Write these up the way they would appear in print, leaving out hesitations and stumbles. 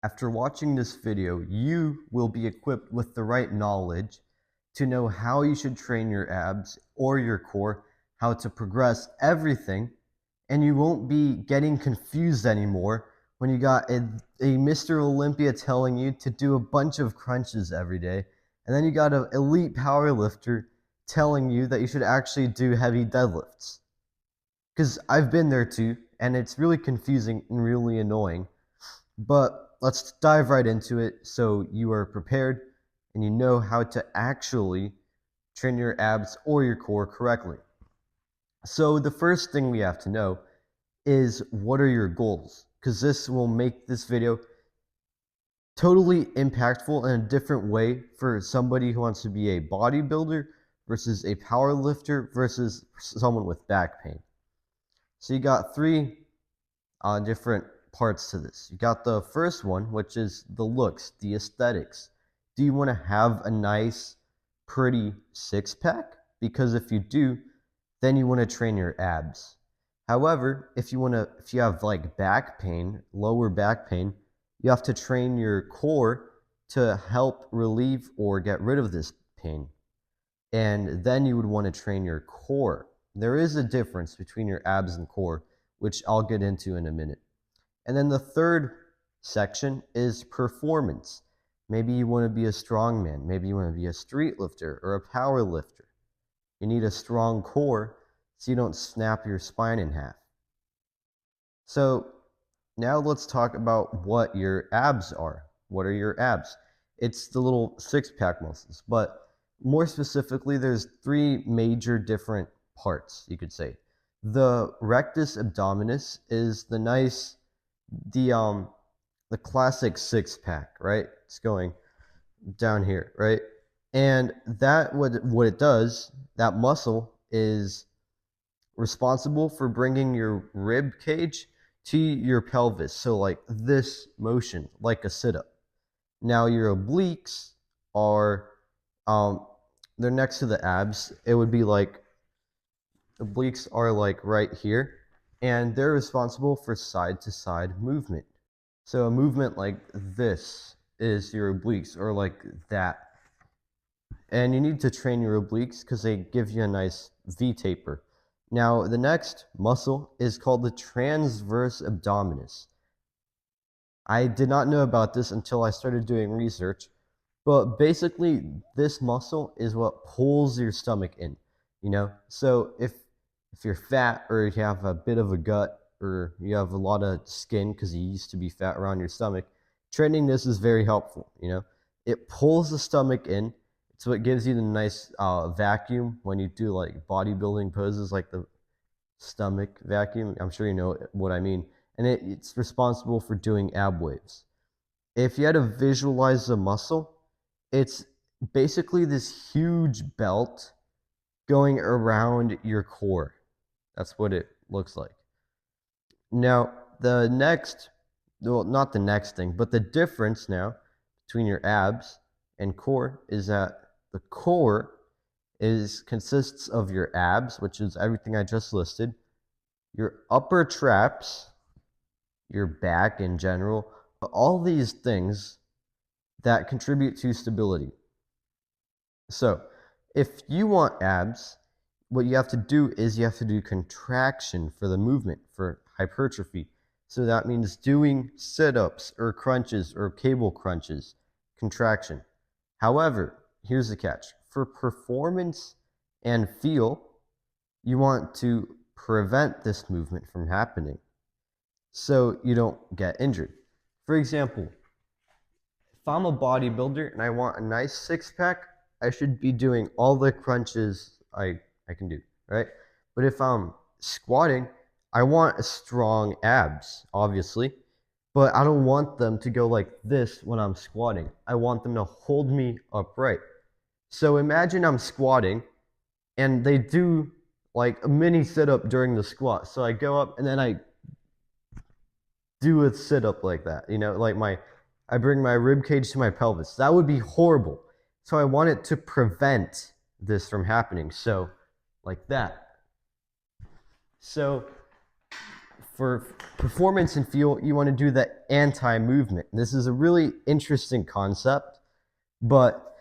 After watching this video, you will be equipped with the right knowledge to know how you should train your abs or your core, how to progress everything, and you won't be getting confused anymore when you got a Mr. Olympia telling you to do a bunch of crunches every day, and then you got an elite powerlifter telling you that you should actually do heavy deadlifts. Because I've been there too, and it's really confusing and really annoying. But let's dive right into it so you are prepared and you know how to actually train your abs or your core correctly. So the first thing we have to know is, what are your goals? Because this will make this video totally impactful in a different way for somebody who wants to be a bodybuilder versus a power lifter versus someone with back pain. So you got three different parts to this. You got the first one, which is the looks, the aesthetics. Do you want to have a nice, pretty six-pack? Because if you do, then you want to train your abs. However, if you have like back pain, lower back pain, you have to train your core to help relieve or get rid of this pain. And then you would want to train your core. There is a difference between your abs and core, which I'll get into in a minute. And then the third section is performance. Maybe you want to be a strongman. Maybe you want to be a street lifter or a power lifter. You need a strong core so you don't snap your spine in half. So now let's talk about what your abs are. What are your abs? It's the little six-pack muscles, but more specifically, there's three major different parts, you could say. The rectus abdominis is the classic six-pack, right? It's going down here, right? And that what it does, that muscle is responsible for bringing your rib cage to your pelvis. So like this motion, like a sit-up. Now your obliques are they're next to the abs. It would be like obliques are like right here, and they're responsible for side to side movement. So a movement like this is your obliques, or like that. And you need to train your obliques because they give you a nice V taper. Now, the next muscle is called the transverse abdominis. I did not know about this until I started doing research, but basically, this muscle is what pulls your stomach in, you know? So if you're fat or you have a bit of a gut or you have a lot of skin because you used to be fat around your stomach, training this is very helpful, you know? It pulls the stomach in. It's what gives you the nice vacuum when you do like bodybuilding poses, like the stomach vacuum. I'm sure you know what I mean. And it's responsible for doing ab waves. If you had to visualize the muscle, it's basically this huge belt going around your core. That's what it looks like. Now, not the next thing, but the difference now between your abs and core is that the core consists of your abs, which is everything I just listed, your upper traps, your back in general, all these things that contribute to stability. So, if you want abs, what you have to do is you have to do contraction for the movement, for hypertrophy. So that means doing sit-ups or crunches or cable crunches, contraction. However, here's the catch. For performance and feel, you want to prevent this movement from happening so you don't get injured. For example, if I'm a bodybuilder and I want a nice six-pack, I should be doing all the crunches I can do, right? But if I'm squatting, I want strong abs, obviously, but I don't want them to go like this when I'm squatting. I want them to hold me upright. So imagine I'm squatting and they do like a mini sit-up during the squat. So I go up and then I do a sit-up like that, you know, like I bring my rib cage to my pelvis. That would be horrible. So I want it to prevent this from happening. So like that. So for performance and feel, you want to do the anti-movement. This is a really interesting concept, but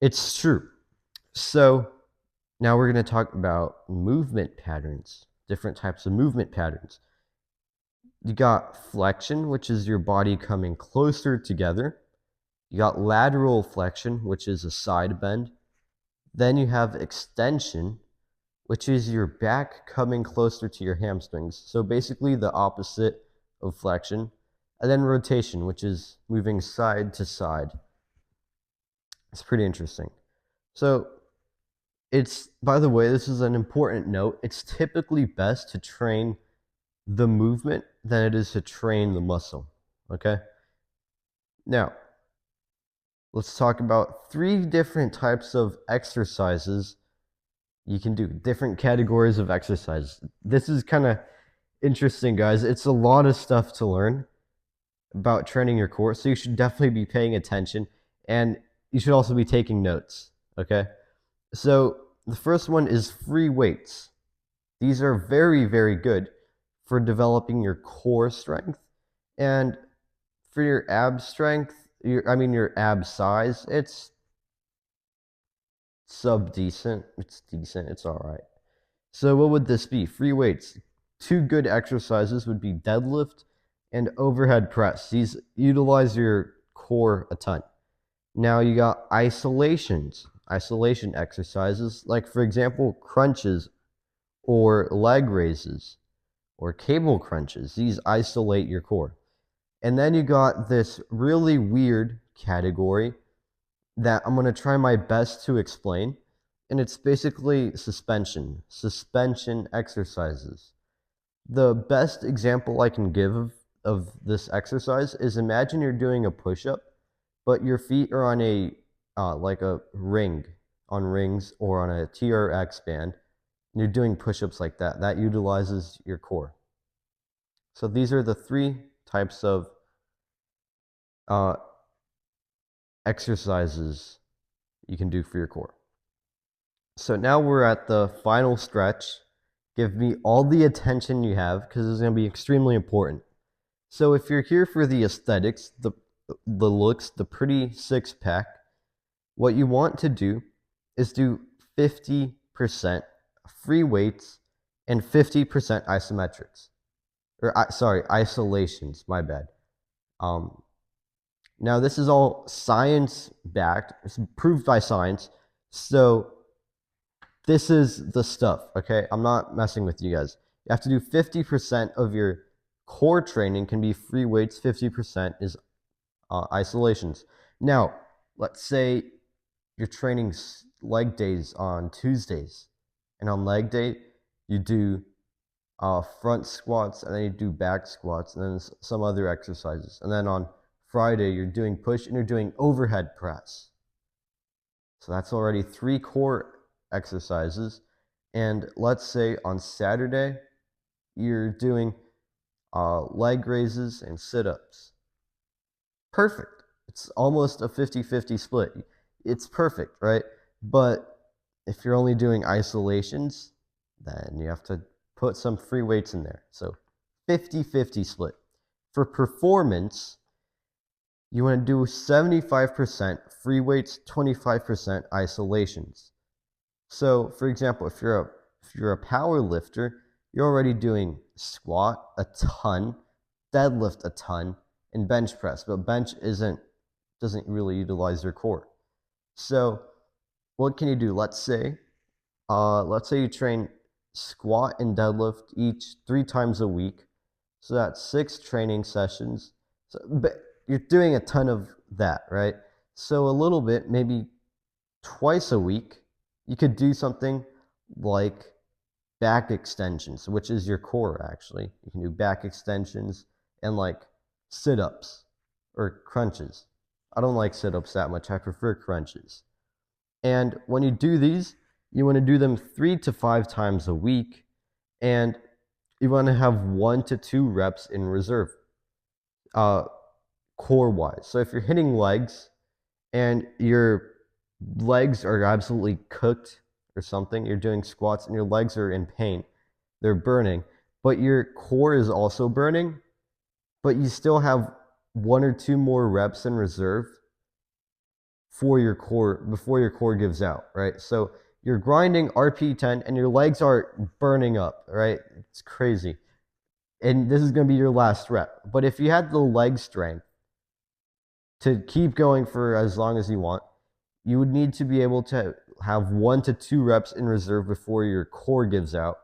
it's true. So now we're going to talk about movement patterns, different types of movement patterns. You got flexion, which is your body coming closer together. You got lateral flexion, which is a side bend. Then you have extension, which is your back coming closer to your hamstrings. So basically the opposite of flexion. And then rotation, which is moving side to side. It's pretty interesting. So by the way, this is an important note. It's typically best to train the movement than it is to train the muscle. Okay? Now, let's talk about 3 different types of exercises you can do, different categories of exercise. This is kind of interesting, guys. It's a lot of stuff to learn about training your core, so you should definitely be paying attention, and you should also be taking notes, okay? So the first one is free weights. These are very, very good for developing your core strength, and for your ab strength, your ab size, it's sub-decent. It's decent. It's all right. So what would this be? Free weights. 2 good exercises would be deadlift and overhead press. These utilize your core a ton. Now you got isolation exercises, like for example, crunches or leg raises or cable crunches. These isolate your core. And then you got this really weird category that I'm going to try my best to explain. And it's basically suspension exercises. The best example I can give of this exercise is, imagine you're doing a push-up, but your feet are on like a ring, on rings, or on a TRX band. And you're doing push-ups like that. That utilizes your core. So these are the 3 types of exercises you can do for your core. So now we're at the final stretch. Give me all the attention you have, because it's going to be extremely important. So if you're here for the aesthetics, the looks, the pretty 6-pack, what you want to do is do 50% free weights and 50% isometrics. Isolations, my bad. Now this is all science-backed. It's proved by science. So this is the stuff, okay? I'm not messing with you guys. You have to do 50% of your core training can be free weights, 50% is isolations. Now, let's say you're training leg days on Tuesdays, and on leg day, you do front squats, and then you do back squats, and then some other exercises. And then on Friday, you're doing push, and you're doing overhead press. So that's already 3 core exercises. And let's say on Saturday, you're doing leg raises and sit-ups. Perfect. It's almost a 50-50 split. It's perfect, right? But if you're only doing isolations, then you have to put some free weights in there. So 50-50 split. For performance, you want to do 75% free weights, 25% isolations. So, for example, if you're a power lifter, you're already doing squat a ton, deadlift a ton, and bench press. But bench doesn't really utilize your core. So, what can you do? Let's say you train squat and deadlift each 3 times a week. So that's 6 training sessions. But you're doing a ton of that, right? So a little bit, maybe twice a week, you could do something like back extensions, which is your core, actually. You can do back extensions and like sit-ups or crunches. I don't like sit-ups that much. I prefer crunches. And when you do these, you want to do them 3 to 5 times a week, and you want to have 1 to 2 reps in reserve, core-wise. So if you're hitting legs and your legs are absolutely cooked or something, you're doing squats and your legs are in pain, they're burning, but your core is also burning, but you still have 1 or 2 more reps in reserve for your core before your core gives out, right? So you're grinding RP10 and your legs are burning up, right? It's crazy. And this is going to be your last rep. But if you had the leg strength to keep going for as long as you want, you would need to be able to have 1 to 2 reps in reserve before your core gives out.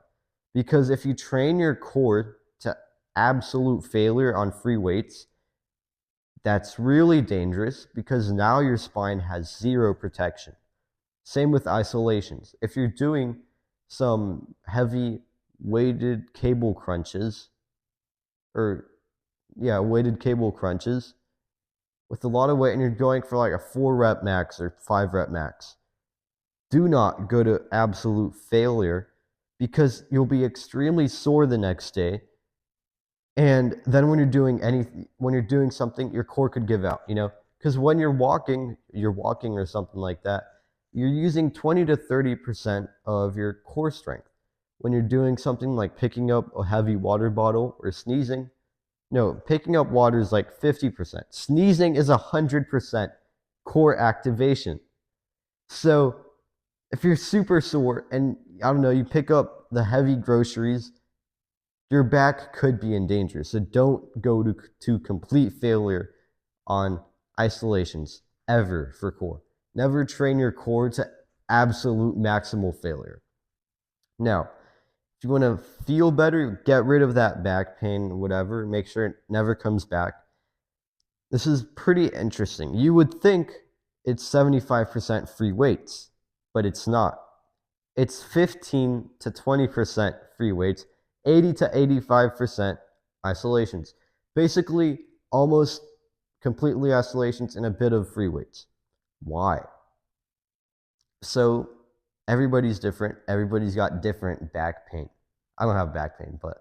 Because if you train your core to absolute failure on free weights, that's really dangerous because now your spine has zero protection. Same with isolations. If you're doing some heavy weighted cable crunches, weighted cable crunches with a lot of weight and you're going for like a 4 rep max or 5 rep max, do not go to absolute failure because you'll be extremely sore the next day. And then when you're doing something, your core could give out, because when you're walking or something like that, you're using 20 to 30% of your core strength. When you're doing something like picking up a heavy water bottle or sneezing, no, picking up water is like 50%. Sneezing is 100% core activation. So if you're super sore and I don't know, you pick up the heavy groceries, your back could be in danger. So don't go to complete failure on isolations ever for core. Never train your core to absolute maximal failure. Now, if you want to feel better, get rid of that back pain, whatever, make sure it never comes back. This is pretty interesting. You would think it's 75% free weights, but it's not. It's 15 to 20% free weights, 80 to 85% isolations. Basically, almost completely isolations and a bit of free weights. Why? So everybody's different. Everybody's got different back pain. I don't have back pain, but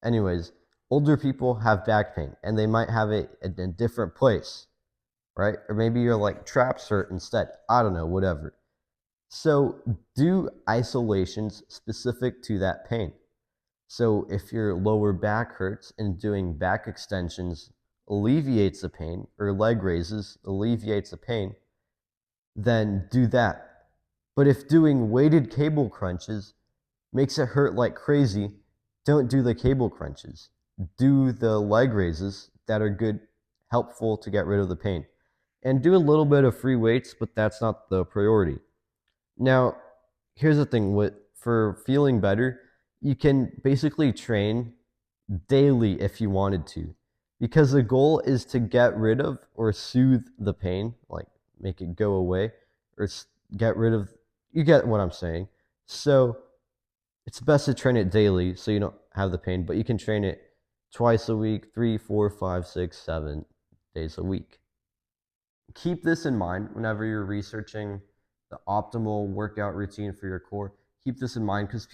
anyways, older people have back pain and they might have it in a different place, right? Or maybe you're like traps hurt instead. I don't know, whatever. So do isolations specific to that pain. So if your lower back hurts and doing back extensions alleviates the pain, or leg raises alleviates the pain, then do that. But if doing weighted cable crunches makes it hurt like crazy, don't do the cable crunches. Do the leg raises that are good, helpful to get rid of the pain. And do a little bit of free weights, but that's not the priority. Now, here's the thing, for feeling better, you can basically train daily if you wanted to, because the goal is to get rid of or soothe the pain, like make it go away, or get rid of, you get what I'm saying. So it's best to train it daily so you don't have the pain, but you can train it twice a week, 3, 4, 5, 6, 7 days a week. Keep this in mind whenever you're researching the optimal workout routine for your core. Keep this in mind because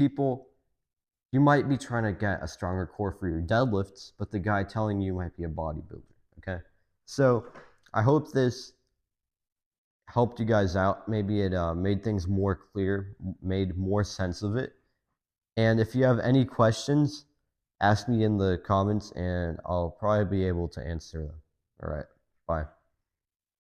you might be trying to get a stronger core for your deadlifts, but the guy telling you might be a bodybuilder, okay? So I hope this helped you guys out. Maybe it made things more clear, made more sense of it. And if you have any questions, ask me in the comments and I'll probably be able to answer them. All right, bye.